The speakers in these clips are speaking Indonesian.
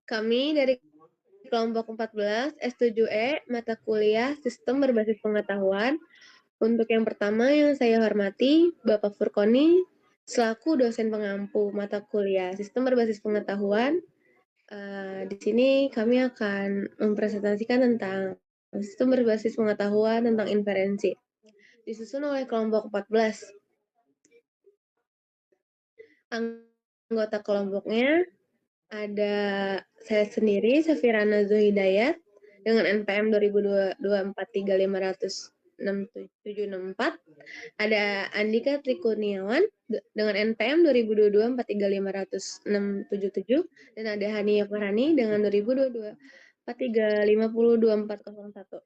Kami dari kelompok 14 S7E mata kuliah Sistem Berbasis Pengetahuan. Untuk yang pertama yang saya hormati Bapak Furkoni selaku dosen pengampu mata kuliah Sistem Berbasis Pengetahuan. Di sini kami akan mempresentasikan tentang sistem berbasis pengetahuan tentang inferensi. Disusun oleh kelompok 14. Anggota kelompoknya ada saya sendiri, Safirana Zuhidayat, dengan NPM 2022-43500-6764. Ada Andika Trikuniawan dengan NPM 2022-43500-677. Dan ada Hania Farhani dengan 2022-43502-401.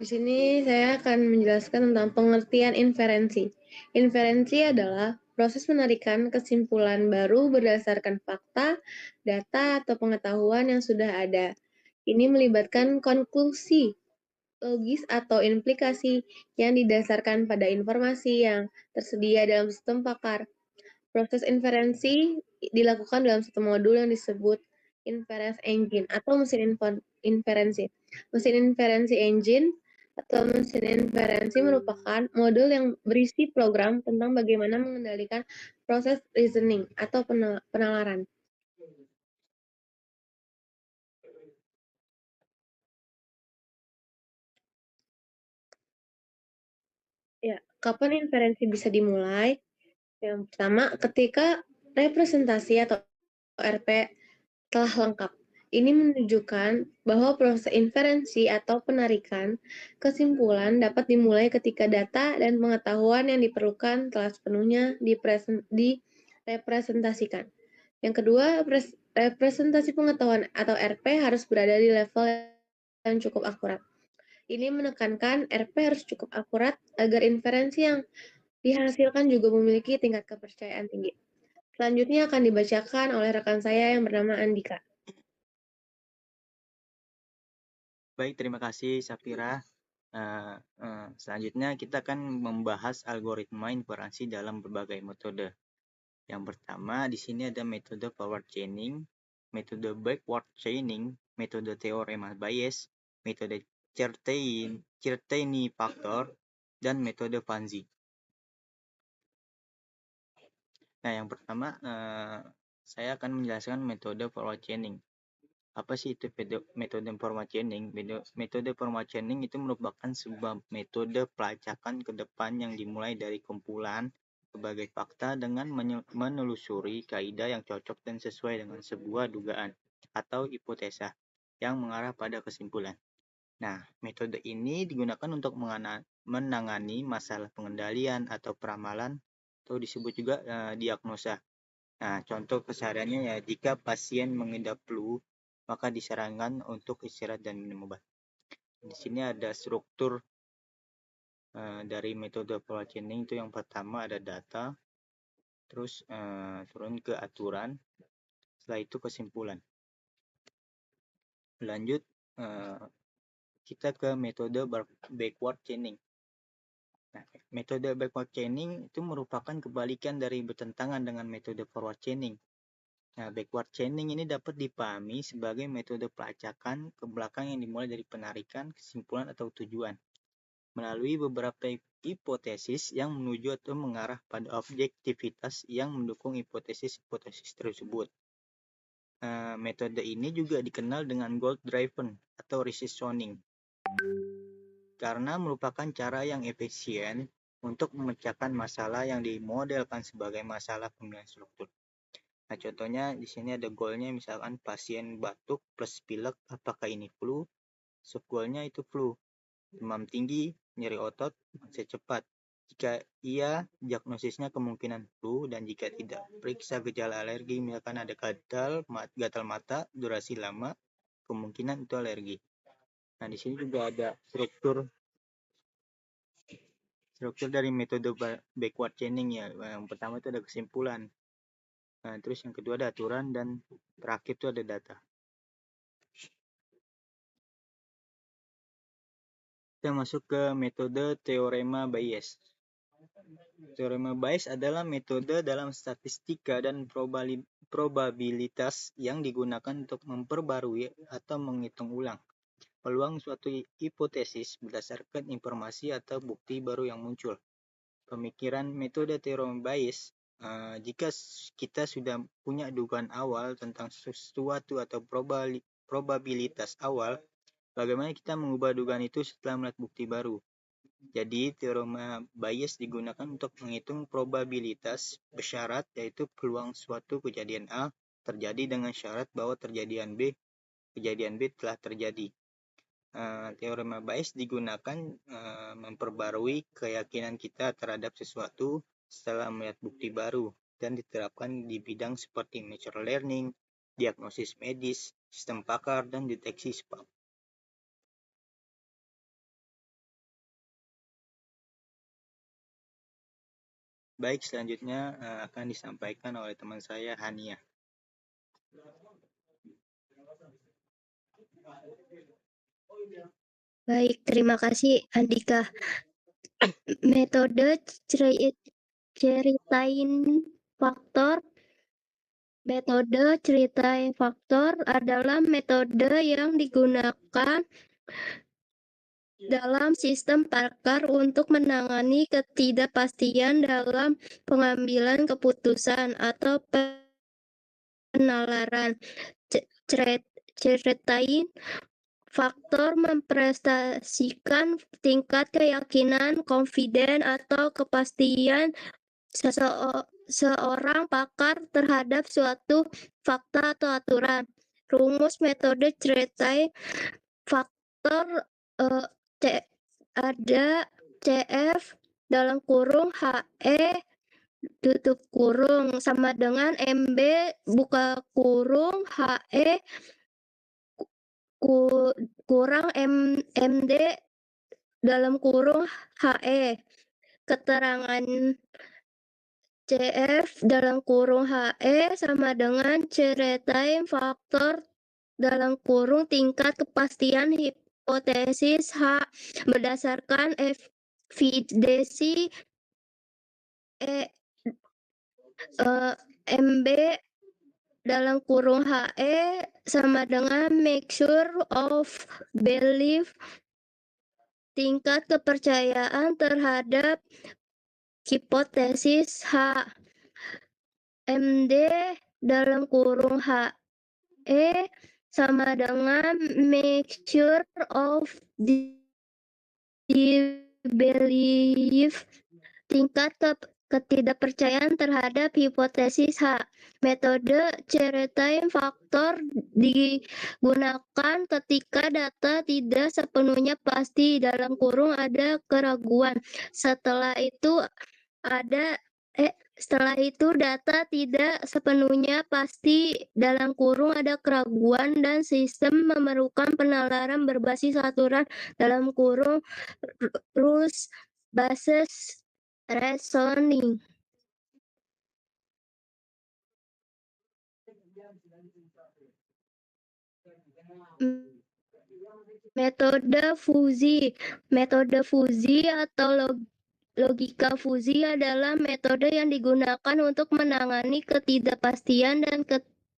Di sini saya akan menjelaskan tentang pengertian inferensi. Inferensi adalah proses menarikan kesimpulan baru berdasarkan fakta, data, atau pengetahuan yang sudah ada. Ini melibatkan konklusi logis atau implikasi yang didasarkan pada informasi yang tersedia dalam sistem pakar. Proses inferensi dilakukan dalam satu modul yang disebut inference engine atau mesin inferensi. Mesin inferensi engine atau mesin inferensi merupakan modul yang berisi program tentang bagaimana mengendalikan proses reasoning atau penalaran. Ya, kapan inferensi bisa dimulai? Yang pertama, ketika representasi atau RP telah lengkap. Ini menunjukkan bahwa proses inferensi atau penarikan kesimpulan dapat dimulai ketika data dan pengetahuan yang diperlukan telah sepenuhnya direpresentasikan. Yang kedua, representasi pengetahuan atau RP harus berada di level yang cukup akurat. Ini menekankan RP harus cukup akurat agar inferensi yang dihasilkan juga memiliki tingkat kepercayaan tinggi. Selanjutnya akan dibacakan oleh rekan saya yang bernama Andika. Baik, terima kasih Safira. Selanjutnya kita akan membahas algoritma inferensi dalam berbagai metode. Yang pertama di sini ada metode forward chaining, metode backward chaining, metode teorema Bayes, metode Certini factor, dan metode Fanzi. Nah, yang pertama saya akan menjelaskan metode forward chaining. Apa sih itu metode forward chaining? Metode forward chaining itu merupakan sebuah metode pelacakan ke depan yang dimulai dari kumpulan sebagai fakta dengan menelusuri kaidah yang cocok dan sesuai dengan sebuah dugaan atau hipotesa yang mengarah pada kesimpulan. Nah, metode ini digunakan untuk menangani masalah pengendalian atau peramalan atau disebut juga diagnosa. Nah, contoh kesehariannya ya jika pasien mengidap flu maka disarankan untuk istirahat dan minum obat. Di sini ada struktur dari metode forward chaining itu. Yang pertama ada data, terus turun ke aturan, setelah itu kesimpulan. Lanjut kita ke metode backward chaining. Nah, metode backward chaining itu merupakan kebalikan dari bertentangan dengan metode forward chaining. Nah, backward chaining ini dapat dipahami sebagai metode pelacakan ke belakang yang dimulai dari penarikan, kesimpulan, atau tujuan melalui beberapa hipotesis yang menuju atau mengarah pada objektivitas yang mendukung hipotesis-hipotesis tersebut. Metode ini juga dikenal dengan goal-driven atau reasoning karena merupakan cara yang efisien untuk memecahkan masalah yang dimodelkan sebagai masalah pemilihan struktur. Nah, contohnya di sini ada goalnya, misalkan pasien batuk plus pilek, apakah ini flu? Subgoalnya itu flu. Demam tinggi, nyeri otot, onset cepat. Jika iya, diagnosisnya kemungkinan flu, dan jika tidak, periksa gejala alergi, misalkan ada gatal mata, durasi lama, kemungkinan itu alergi. Nah, di sini juga ada struktur dari metode backward chaining ya. Yang pertama itu ada kesimpulan. Nah, terus yang kedua ada aturan, dan terakhir itu ada data. Kita masuk ke metode teorema Bayes. Teorema Bayes adalah metode dalam statistika dan probabilitas yang digunakan untuk memperbarui atau menghitung ulang peluang suatu hipotesis berdasarkan informasi atau bukti baru yang muncul. Pemikiran metode teorema Bayes, jika kita sudah punya dugaan awal tentang sesuatu atau probabilitas awal, bagaimana kita mengubah dugaan itu setelah melihat bukti baru. Jadi, teorema Bayes digunakan untuk menghitung probabilitas bersyarat, yaitu peluang suatu kejadian A terjadi dengan syarat bahwa kejadian B telah terjadi. Teorema Bayes digunakan memperbarui keyakinan kita terhadap sesuatu setelah melihat bukti baru dan diterapkan di bidang seperti machine learning, diagnosis medis, sistem pakar, dan deteksi spam. Baik, selanjutnya akan disampaikan oleh teman saya, Hania. Baik, terima kasih Andika. Metode ceritain faktor. Metode ceritain faktor adalah metode yang digunakan dalam sistem pakar untuk menangani ketidakpastian dalam pengambilan keputusan atau penalaran. Ceritain faktor mempresentasikan tingkat keyakinan, confidence, atau kepastian seorang pakar terhadap suatu fakta atau aturan. Rumus metode ceritain faktor ada CF dalam kurung HE tutup kurung sama dengan MB buka kurung HE kurang MD dalam kurung HE. Keterangan CF dalam kurung HE sama dengan ceritain faktor dalam kurung tingkat kepastian hipotesis H berdasarkan evidensi MB dalam kurung HE sama dengan mixture of belief tingkat kepercayaan terhadap hipotesis H. MD dalam kurung HE sama dengan mixture of the belief tingkat ketidakpercayaan terhadap hipotesis H. Metode ceritain faktor digunakan ketika data tidak sepenuhnya pasti dalam kurung ada keraguan. Setelah itu data tidak sepenuhnya pasti dalam kurung ada keraguan dan sistem memerlukan penalaran berbasis aturan dalam kurung rules based reasoning. Metode fusi atau logika fusi adalah metode yang digunakan untuk menangani ketidakpastian dan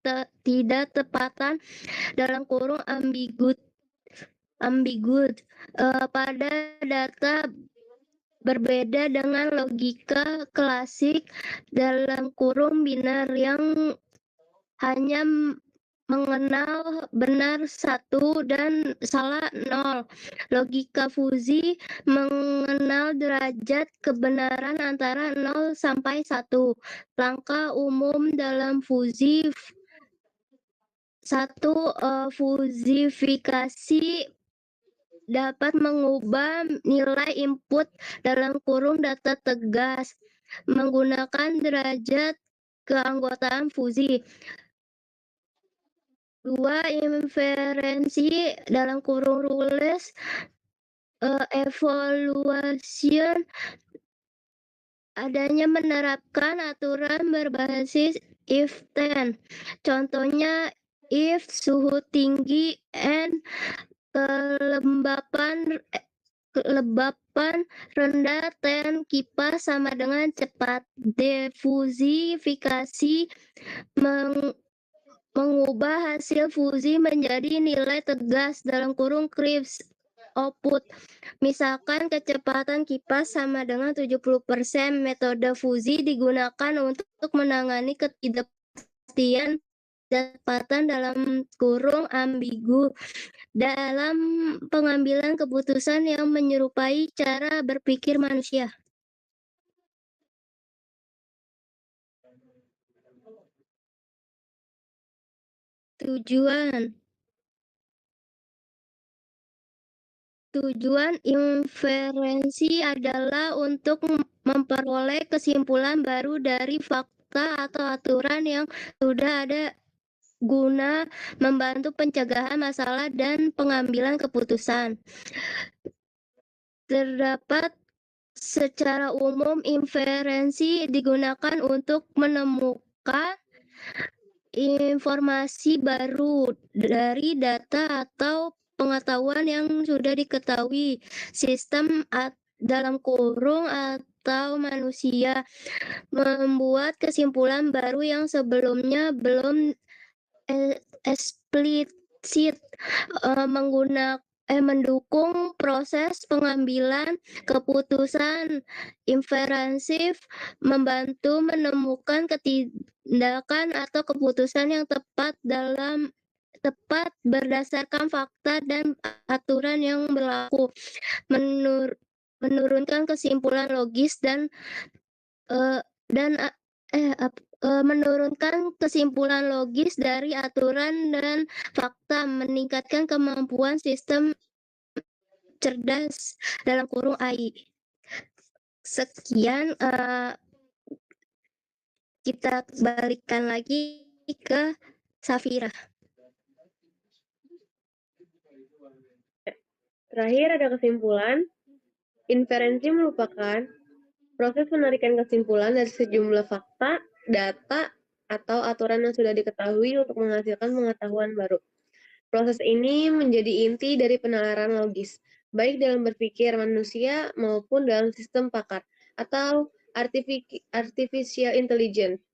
ketidaktepatan dalam kurung ambigu pada data berbeda dengan logika klasik dalam kurung biner yang hanya mengenal benar 1 dan salah 0. Logika fusi mengenal derajat kebenaran antara 0 sampai 1. Langkah umum dalam fusi 1. Fusifikasi dapat mengubah nilai input dalam kurung data tegas menggunakan derajat keanggotaan fusi. 2. Inferensi dalam kurung rules evaluation adanya menerapkan aturan berbasis if then. Contohnya if suhu tinggi and kelembapan kelembapan rendah TEN kipas sama dengan cepat. Defusifikasi mengubah hasil fusi menjadi nilai tegas (Kripps output). Misalkan kecepatan kipas sama dengan 70%. Metode fusi digunakan untuk menangani ketidakpastian kecepatan (ambigu) dalam pengambilan keputusan yang menyerupai cara berpikir manusia. Tujuan inferensi adalah untuk memperoleh kesimpulan baru dari fakta atau aturan yang sudah ada guna membantu pencegahan masalah dan pengambilan keputusan. Terdapat secara umum inferensi digunakan untuk menemukan informasi baru dari data atau pengetahuan yang sudah diketahui sistem atau manusia membuat kesimpulan baru yang sebelumnya belum eksplisit, mendukung proses pengambilan keputusan inferensif, membantu menemukan tindakan atau keputusan yang tepat berdasarkan fakta dan aturan yang berlaku, menurunkan kesimpulan logis menurunkan kesimpulan logis dari aturan dan fakta, meningkatkan kemampuan sistem cerdas (AI). Sekian, kita balikkan lagi ke Safira. Terakhir ada kesimpulan. Inferensi merupakan proses penarikan kesimpulan dari sejumlah fakta, data, atau aturan yang sudah diketahui untuk menghasilkan pengetahuan baru. Proses ini menjadi inti dari penalaran logis, baik dalam berpikir manusia maupun dalam sistem pakar atau artificial intelligence.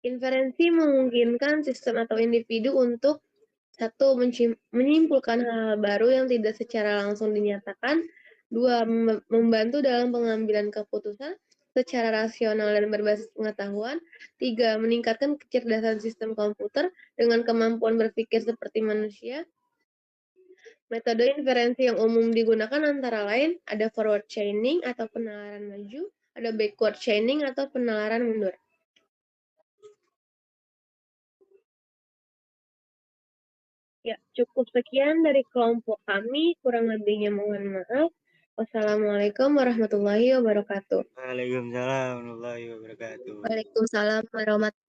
Inferensi memungkinkan sistem atau individu untuk satu, menyimpulkan hal-hal baru yang tidak secara langsung dinyatakan. Dua, membantu dalam pengambilan keputusan secara rasional dan berbasis pengetahuan. Tiga, meningkatkan kecerdasan sistem komputer dengan kemampuan berpikir seperti manusia. Metode inferensi yang umum digunakan antara lain ada forward chaining atau penalaran maju, ada backward chaining atau penalaran mundur. Ya, cukup sekian dari kelompok kami. Kurang lebihnya mohon maaf. Wassalamualaikum warahmatullahi wabarakatuh. Waalaikumsalam warahmatullahi wabarakatuh. Waalaikumsalam warahmatullahi